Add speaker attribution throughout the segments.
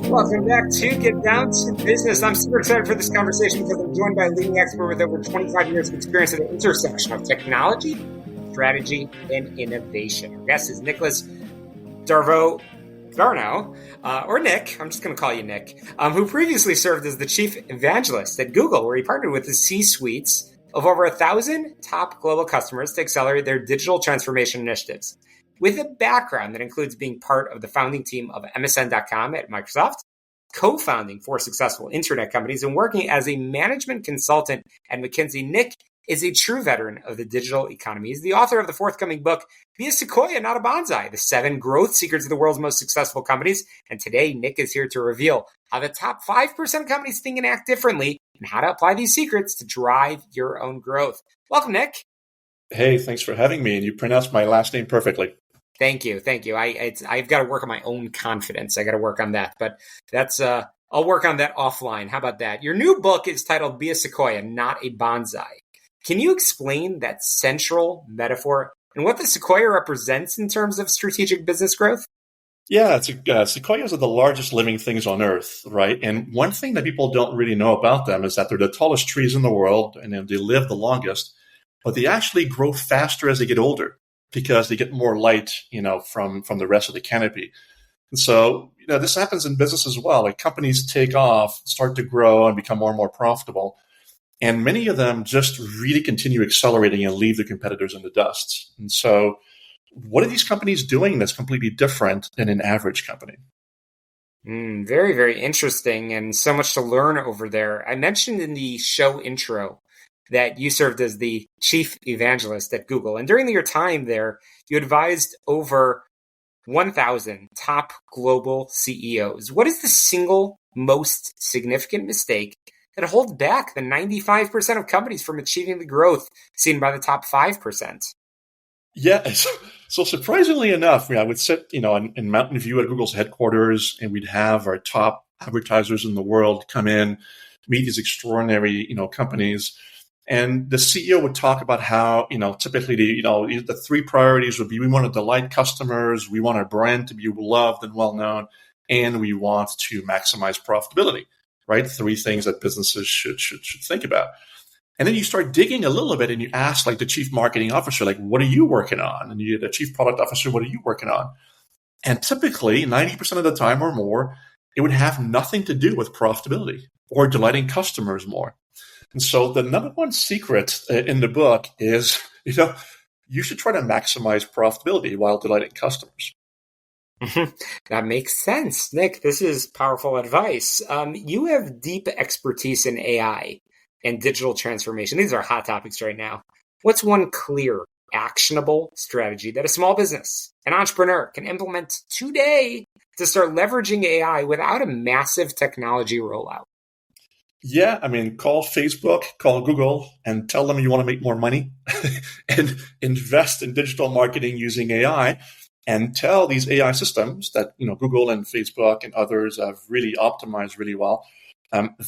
Speaker 1: Welcome back to Get Down to Business. I'm super excited for this conversation because I'm joined by a leading expert with over 25 years of experience at the intersection of technology, strategy, and innovation. Our guest is Nicolas Darveau-Garneau, or Nick, I'm just going to call you Nick, who previously served as the chief evangelist at Google, where he partnered with the C-suites of over 1,000 top global customers to accelerate their digital transformation initiatives. With a background that includes being part of the founding team of MSN.com at Microsoft, co-founding 4 successful internet companies, and working as a management consultant at McKinsey, Nick is a true veteran of the digital economy. He's the author of the forthcoming book, Be a Sequoia, Not a Bonsai, the 7 growth secrets of the world's most successful companies. And today, Nick is here to reveal how the top 5% of companies think and act differently and how to apply these secrets to drive your own growth. Welcome, Nick.
Speaker 2: Hey, thanks for having me. And you pronounced my last name perfectly.
Speaker 1: Thank you. I've got to work on my own confidence. I got to work on that, but that's I'll work on that offline. How about that? Your new book is titled "Be a Sequoia, Not a Bonsai." Can you explain that central metaphor and what the sequoia represents in terms of strategic business growth?
Speaker 2: Yeah, sequoias are the largest living things on Earth, right? And one thing that people don't really know about them is that they're the tallest trees in the world, and they live the longest, but they actually grow faster as they get older, because they get more light, from the rest of the canopy. And so, this happens in business as well. Like companies take off, start to grow and become more and more profitable. And many of them just really continue accelerating and leave the competitors in the dust. And so what are these companies doing that's completely different than an average company?
Speaker 1: Very, very interesting, and so much to learn over there. I mentioned in the show intro that you served as the chief evangelist at Google. And during your time there, you advised over 1,000 top global CEOs. What is the single most significant mistake that holds back the 95% of companies from achieving the growth seen by the top 5%?
Speaker 2: Yeah, so surprisingly enough, I would sit, in Mountain View at Google's headquarters, and we'd have our top advertisers in the world come in, meet these extraordinary, companies. And the CEO would talk about how, typically the 3 priorities would be: we want to delight customers, we want our brand to be loved and well known, and we want to maximize profitability, right? 3 things that businesses should think about. And then you start digging a little bit and you ask like the chief marketing officer, like, what are you working on? And you get the chief product officer, what are you working on? And typically 90% of the time or more, it would have nothing to do with profitability or delighting customers more. And so the number one secret in the book is, you should try to maximize profitability while delighting customers.
Speaker 1: That makes sense. Nick, this is powerful advice. You have deep expertise in AI and digital transformation. These are hot topics right now. What's one clear, actionable strategy that a small business, an entrepreneur, can implement today to start leveraging AI without a massive technology rollout?
Speaker 2: Yeah, call Facebook, call Google, and tell them you want to make more money and invest in digital marketing using AI, and tell these AI systems that, Google and Facebook and others have really optimized really well,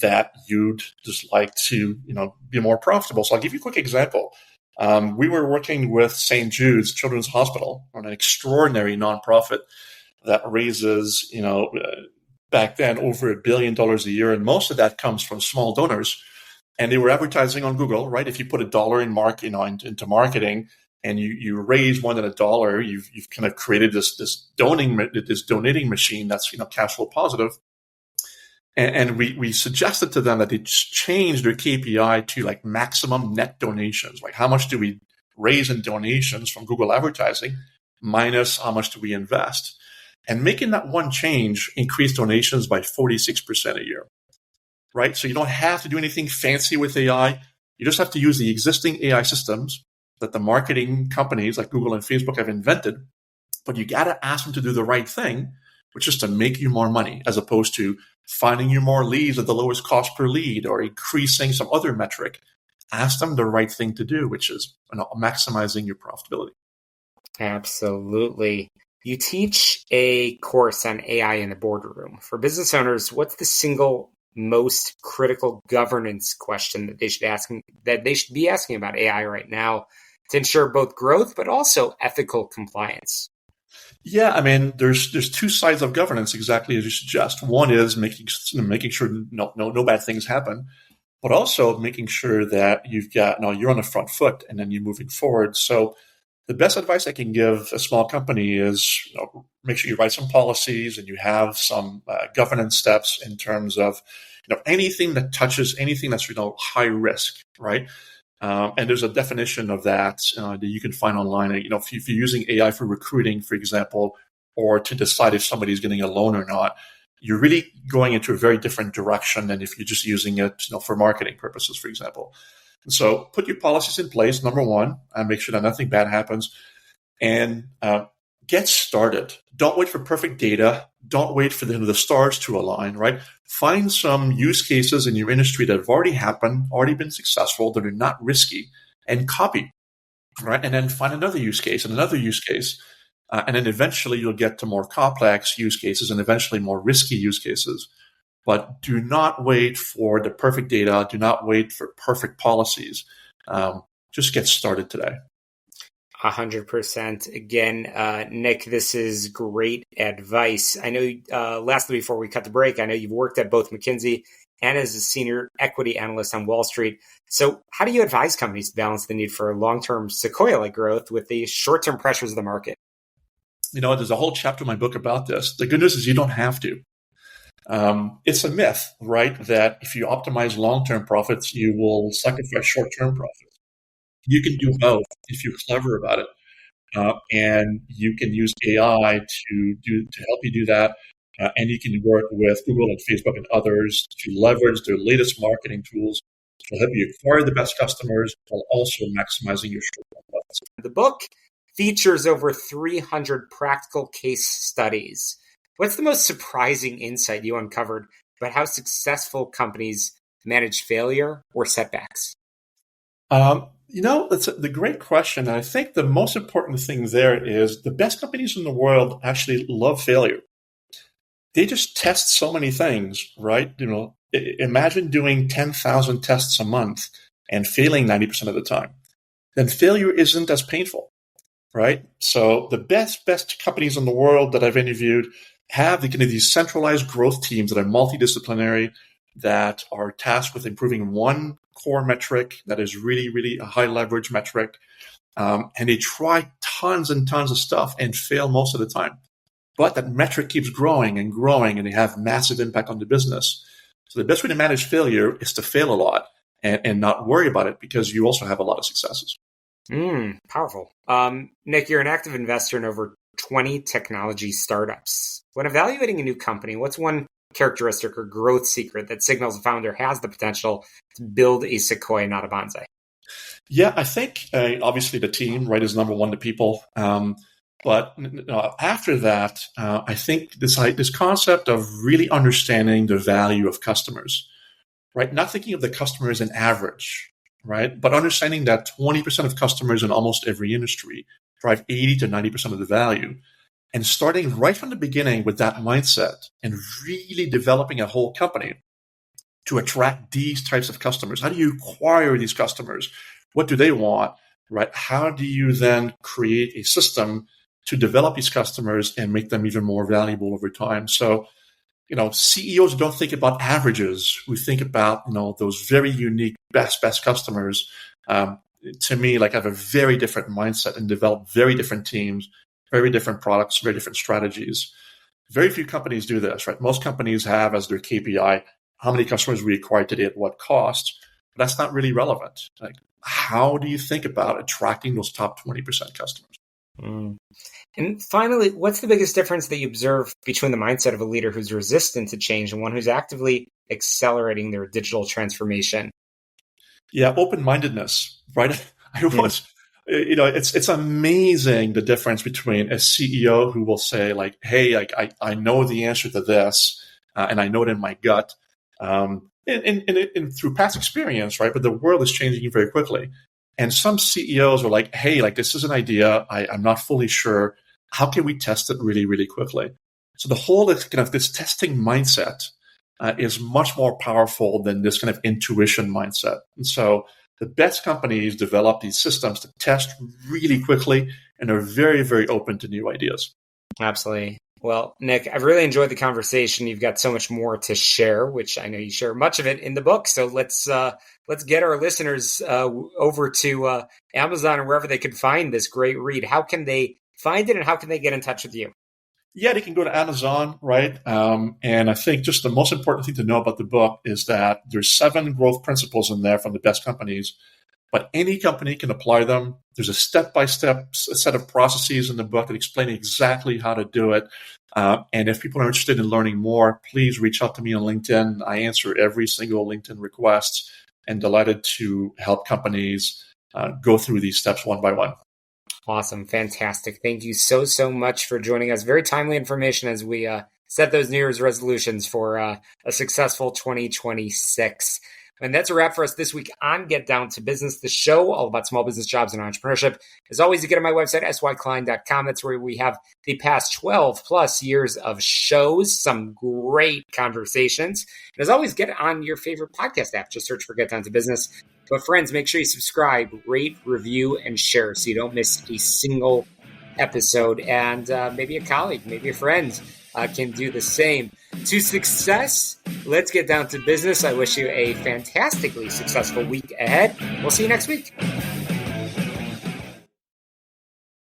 Speaker 2: that you'd just like to, be more profitable. So I'll give you a quick example. We were working with St. Jude's Children's Hospital on an extraordinary nonprofit that raises, back then over $1 billion a year, and most of that comes from small donors. And they were advertising on Google, right? If you put $1 into marketing and you raise more than $1, you've kind of created this donating machine that's cash flow positive. And we suggested to them that they change their KPI to like maximum net donations. Like, how much do we raise in donations from Google advertising minus how much do we invest? And making that one change increased donations by 46% a year, right? So you don't have to do anything fancy with AI. You just have to use the existing AI systems that the marketing companies like Google and Facebook have invented. But you got to ask them to do the right thing, which is to make you more money, as opposed to finding you more leads at the lowest cost per lead or increasing some other metric. Ask them the right thing to do, which is maximizing your profitability.
Speaker 1: Absolutely. You teach a course on AI in the boardroom. For business owners, what's the single most critical governance question that they should be asking about AI right now to ensure both growth but also ethical compliance?
Speaker 2: Yeah, I mean, there's two sides of governance, exactly as you suggest. One is making sure no bad things happen, but also making sure that you're on the front foot and then you're moving forward. So the best advice I can give a small company is make sure you write some policies and you have some governance steps in terms of anything that touches anything that's high risk, right? And there's a definition of that that you can find online. If you're using AI for recruiting, for example, or to decide if somebody's getting a loan or not, you're really going into a very different direction than if you're just using it for marketing purposes, for example. And so put your policies in place, number one, and make sure that nothing bad happens. And get started. Don't wait for perfect data. Don't wait for the stars to align, right? Find some use cases in your industry that have already happened, already been successful, that are not risky, and copy, right? And then find another use case and another use case. And then eventually you'll get to more complex use cases and eventually more risky use cases. But do not wait for the perfect data. Do not wait for perfect policies. Just get started today.
Speaker 1: 100%. Again, Nick, this is great advice. I know, lastly, before we cut the break, I know you've worked at both McKinsey and as a senior equity analyst on Wall Street. So how do you advise companies to balance the need for long-term Sequoia-like growth with the short-term pressures of the market?
Speaker 2: There's a whole chapter in my book about this. The good news is you don't have to. It's a myth, right, that if you optimize long-term profits, you will sacrifice short-term profits. You can do both if you're clever about it, and you can use AI to help you do that. And you can work with Google and Facebook and others to leverage their latest marketing tools to help you acquire the best customers while also maximizing your short-term profits.
Speaker 1: The book features over 300 practical case studies. What's the most surprising insight you uncovered about how successful companies manage failure or setbacks?
Speaker 2: That's the great question. And I think the most important thing there is the best companies in the world actually love failure. They just test so many things, right? Imagine doing 10,000 tests a month and failing 90% of the time. Then failure isn't as painful, right? So the best companies in the world that I've interviewed have these centralized growth teams that are multidisciplinary, that are tasked with improving one core metric that is really, really a high leverage metric. And they try tons and tons of stuff and fail most of the time. But that metric keeps growing and growing, and they have massive impact on the business. So the best way to manage failure is to fail a lot and not worry about it, because you also have a lot of successes.
Speaker 1: Powerful. Nick, you're an active investor in over 20 technology startups. When evaluating a new company, what's one characteristic or growth secret that signals a founder has the potential to build a Sequoia, not a bonsai?
Speaker 2: Yeah, I think obviously the team, right, is number one to people. But after that, I think this concept of really understanding the value of customers, right? Not thinking of the customer as an average, right? But understanding that 20% of customers in almost every industry drive 80 to 90% of the value. And starting right from the beginning with that mindset and really developing a whole company to attract these types of customers. How do you acquire these customers? What do they want, right? How do you then create a system to develop these customers and make them even more valuable over time? So, CEOs don't think about averages. We think about, those very unique best customers. To me, have a very different mindset and develop very different teams, very different products, very different strategies. Very few companies do this, right? Most companies have as their KPI how many customers we acquire today at what cost. But that's not really relevant. How do you think about attracting those top 20% customers?
Speaker 1: And finally, what's the biggest difference that you observe between the mindset of a leader who's resistant to change and one who's actively accelerating their digital transformation?
Speaker 2: Yeah, open-mindedness, right? It's amazing the difference between a CEO who will say hey, I know the answer to this, and I know it in my gut, and through past experience, right? But the world is changing very quickly. And some CEOs are hey, this is an idea. I'm not fully sure. How can we test it really, really quickly? So the whole this testing mindset is much more powerful than this kind of intuition mindset. And so the best companies develop these systems to test really quickly and are very, very open to new ideas.
Speaker 1: Absolutely. Well, Nick, I've really enjoyed the conversation. You've got so much more to share, which I know you share much of it in the book. So let's get our listeners over to Amazon or wherever they could find this great read. How can they find it, and how can they get in touch with you?
Speaker 2: Yeah, they can go to Amazon, right? And I think just the most important thing to know about the book is that there's 7 growth principles in there from the best companies, but any company can apply them. There's a step-by-step set of processes in the book that explain exactly how to do it. And if people are interested in learning more, please reach out to me on LinkedIn. I answer every single LinkedIn request and delighted to help companies go through these steps one by one.
Speaker 1: Awesome. Fantastic. Thank you so much for joining us. Very timely information as we set those New Year's resolutions for a successful 2026. And that's a wrap for us this week on Get Down to Business, the show all about small business, jobs, and entrepreneurship. As always, you get on my website, syklein.com. That's where we have the past 12 plus years of shows, some great conversations. And as always, get on your favorite podcast app. Just search for Get Down to Business. But friends, make sure you subscribe, rate, review, and share so you don't miss a single episode. And maybe a colleague, maybe a friend can do the same. To success, let's get down to business. I wish you a fantastically successful week ahead. We'll see you next week.